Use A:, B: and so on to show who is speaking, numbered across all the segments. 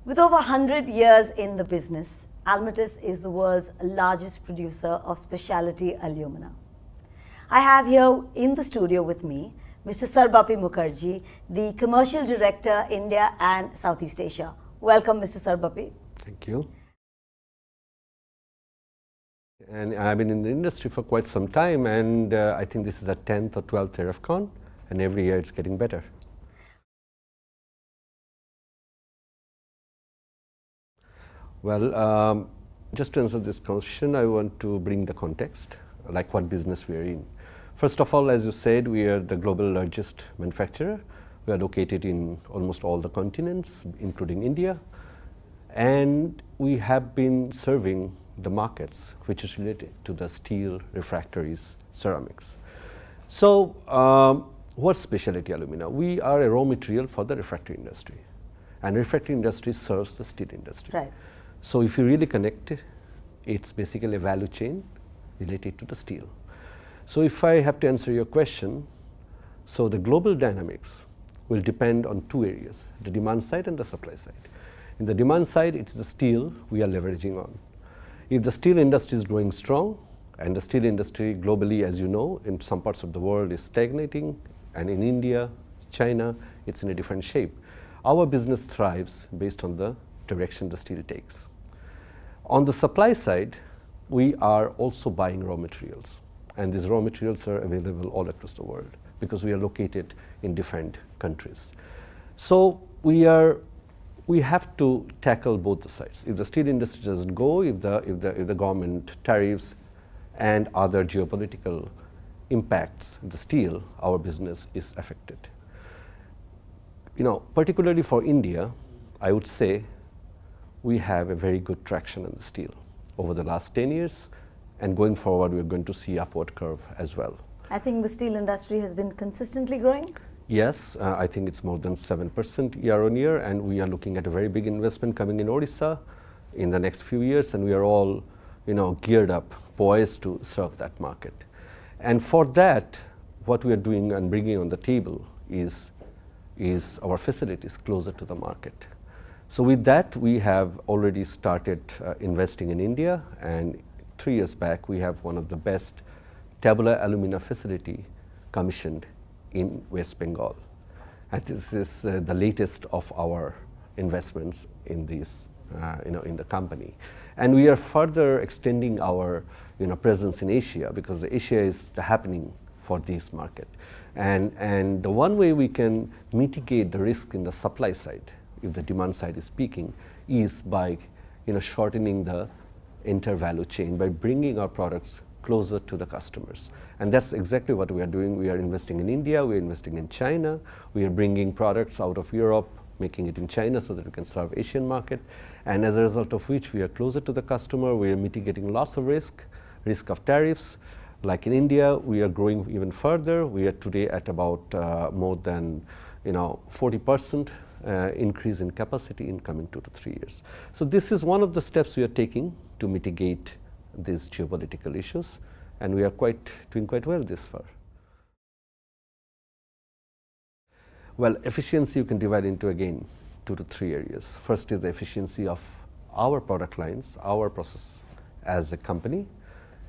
A: With over 100 years in the business, Almatis is the world's largest producer of specialty alumina. I have here in the studio with me Mr. Sarbapi Mukherjee, the Commercial Director, India and Southeast Asia. Welcome, Mr. Sarbapi.
B: Thank you. And I've been in the industry for quite some time, and I think this is the 10th or 12th TerefCon, and every year it's getting better. Well, just to answer this question, I want to bring the context, like what business we are in. First of all, as you said, we are the global largest manufacturer. We are located in almost all the continents, including India, and we have been serving the markets which is related to the steel, refractories, ceramics. So, what's specialty alumina? We are a raw material for the refractory industry, and refractory industry serves the steel industry.
A: Right.
B: So if you really connect it, it's basically a value chain related to the steel. So if I have to answer your question, so the global dynamics will depend on two areas, the demand side and the supply side. In the demand side, it's the steel we are leveraging on. If the steel industry is growing strong, and the steel industry globally, as you know, in some parts of the world is stagnating, and in India, China, it's in a different shape. Our business thrives based on the direction the steel takes. On the supply side, we are also buying raw materials, and these raw materials are available all across the world because we are located in different countries. So we have to tackle both the sides. If the steel industry doesn't go, if the government tariffs and other geopolitical impacts the steel, our business is affected. You know, particularly for India, I would say we have a very good traction in the steel over the last 10 years, and going forward we're going to see upward curve as well.
A: I think the steel industry has been consistently growing.
B: Yes, I think it's more than 7% year on year, and we are looking at a very big investment coming in Odisha in the next few years, and we are all, geared up, poised to serve that market. And for that, what we are doing and bringing on the table is our facilities closer to the market. So with that, we have already started investing in India, and 3 years back we have one of the best tabular alumina facility commissioned in West Bengal. And this is the latest of our investments in this, in the company. And we are further extending our presence in Asia, because Asia is the happening for this market. And the one way we can mitigate the risk in the supply side, if the demand side is peaking, is by shortening the entire value chain, by bringing our products closer to the customers. And that's exactly what we are doing. We are investing in India, we are investing in China, we are bringing products out of Europe, making it in China so that we can serve Asian market. And as a result of which, we are closer to the customer, we are mitigating lots of risk of tariffs. Like in India, we are growing even further. We are today at about more than 40% increase in capacity in coming 2 to 3 years. So this is one of the steps we are taking to mitigate these geopolitical issues, and we are doing quite well this far. Well, efficiency you can divide into, again, 2 to 3 areas. First is the efficiency of our product lines, our process as a company,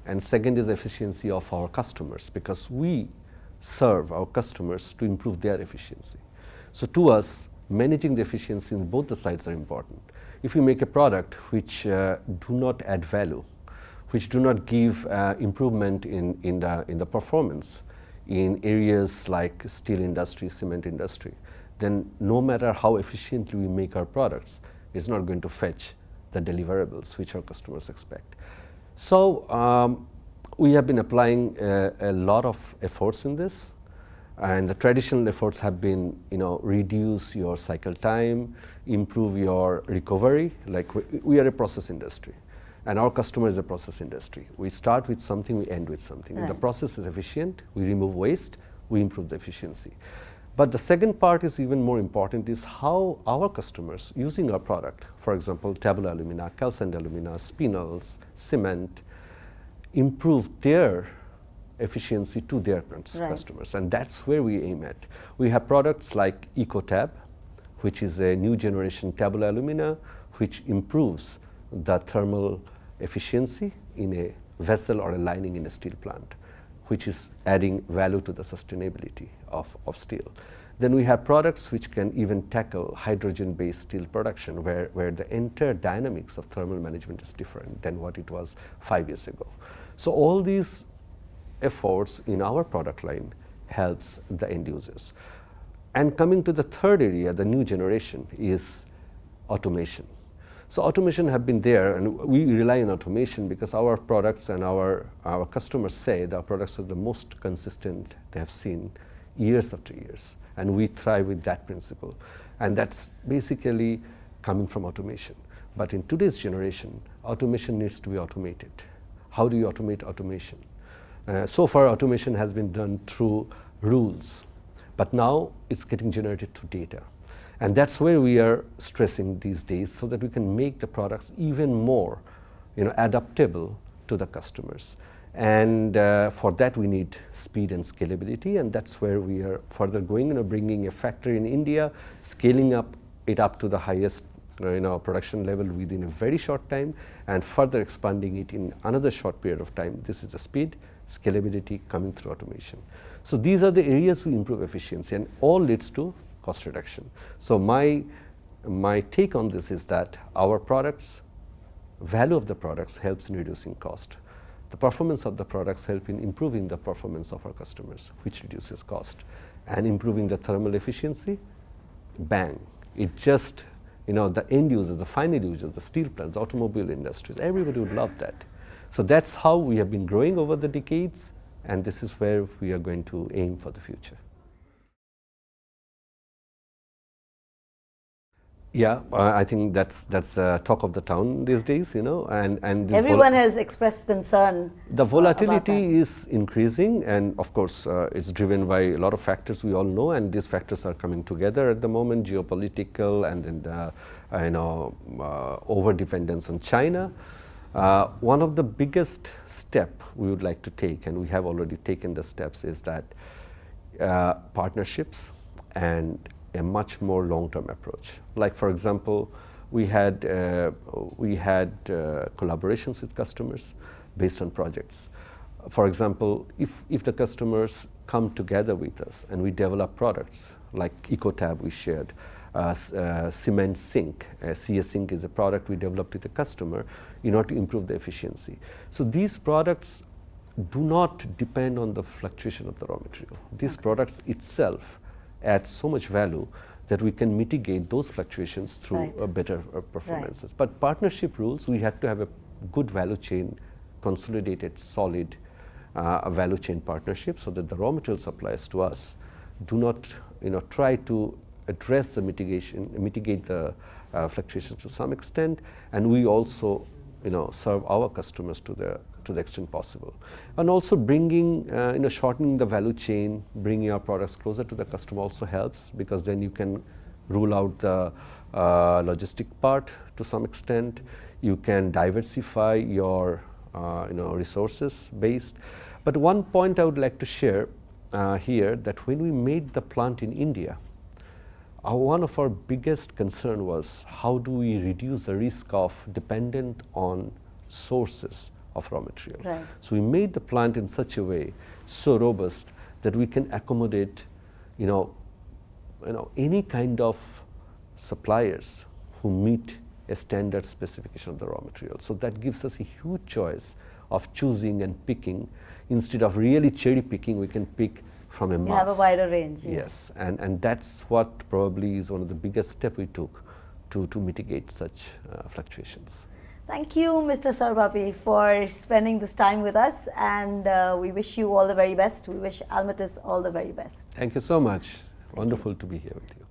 B: and second is the efficiency of our customers, because we serve our customers to improve their efficiency. So to us, managing the efficiency in both the sides are important. If you make a product which do not add value, which do not give improvement in the performance in areas like steel industry, cement industry, then no matter how efficiently we make our products, it's not going to fetch the deliverables which our customers expect. So we have been applying a lot of efforts in this. And the traditional efforts have been, reduce your cycle time, improve your recovery. Like we are a process industry, and our customer is a process industry. We start with something, we end with something. Right. If the process is efficient, we remove waste, we improve the efficiency. But the second part is even more important, is how our customers using our product, for example, tabular alumina, calcined alumina, spinels, cement, improve their efficiency to their customers, and that's where we aim at. We have products like EcoTab, which is a new generation tabular alumina, which improves the thermal efficiency in a vessel or a lining in a steel plant, which is adding value to the sustainability of steel. Then we have products which can even tackle hydrogen-based steel production, where the entire dynamics of thermal management is different than what it was 5 years ago. So all these efforts in our product line helps the end users. And coming to the third area, the new generation, is automation. So automation have been there, and we rely on automation because our products and our customers say that our products are the most consistent they have seen years after years. And we thrive with that principle. And that's basically coming from automation. But in today's generation, automation needs to be automated. How do you automate automation? So far, automation has been done through rules, but now it's getting generated through data. And that's where we are stressing these days, so that we can make the products even more, adaptable to the customers. And for that we need speed and scalability, and that's where we are further going, bringing a factory in India, scaling it up to the highest production level within a very short time, and further expanding it in another short period of time. This is the speed, scalability coming through automation. So these are the areas we improve efficiency, and all leads to cost reduction. So my take on this is that our products, value of the products helps in reducing cost. The performance of the products help in improving the performance of our customers, which reduces cost. And improving the thermal efficiency, bang. It just, the end users, the final users, the steel plants, the automobile industries, everybody would love that. So that's how we have been growing over the decades, and this is where we are going to aim for the future. Yeah, I think that's talk of the town these days, and
A: everyone has expressed concern.
B: The volatility is increasing, and of course, it's driven by a lot of factors we all know, and these factors are coming together at the moment: geopolitical, and then the over dependence on China. One of the biggest step we would like to take, and we have already taken the steps, is that partnerships and a much more long-term approach. Like, for example, we had collaborations with customers based on projects. For example, if the customers come together with us and we develop products like EcoTab we shared, cement sink, CS sink is a product we developed with a customer in order to improve the efficiency. So these products do not depend on the fluctuation of the raw material. These products itself add so much value that we can mitigate those fluctuations through better performances. Right. But partnership rules, we have to have a good value chain, consolidated, solid value chain partnership, so that the raw material suppliers to us do not try to address the mitigate the fluctuations to some extent, and we also serve our customers to the extent possible. And also bringing, shortening the value chain, bringing our products closer to the customer also helps, because then you can rule out the logistic part to some extent. You can diversify your resources based. But one point I would like to share here, that when we made the plant in India, one of our biggest concern was how do we reduce the risk of dependent on sources of raw material. Right. So we made the plant in such a way, so robust, that we can accommodate any kind of suppliers who meet a standard specification of the raw material. So that gives us a huge choice of choosing and picking. Instead of really cherry picking, we can pick from a mass.
A: You have a wider range.
B: Yes, and that's what probably is one of the biggest steps we took to mitigate such fluctuations.
A: Thank you, Mr. Sarbapi, for spending this time with us, and we wish you all the very best. We wish Almatis all the very best.
B: Thank you so much. Wonderful to be here with you.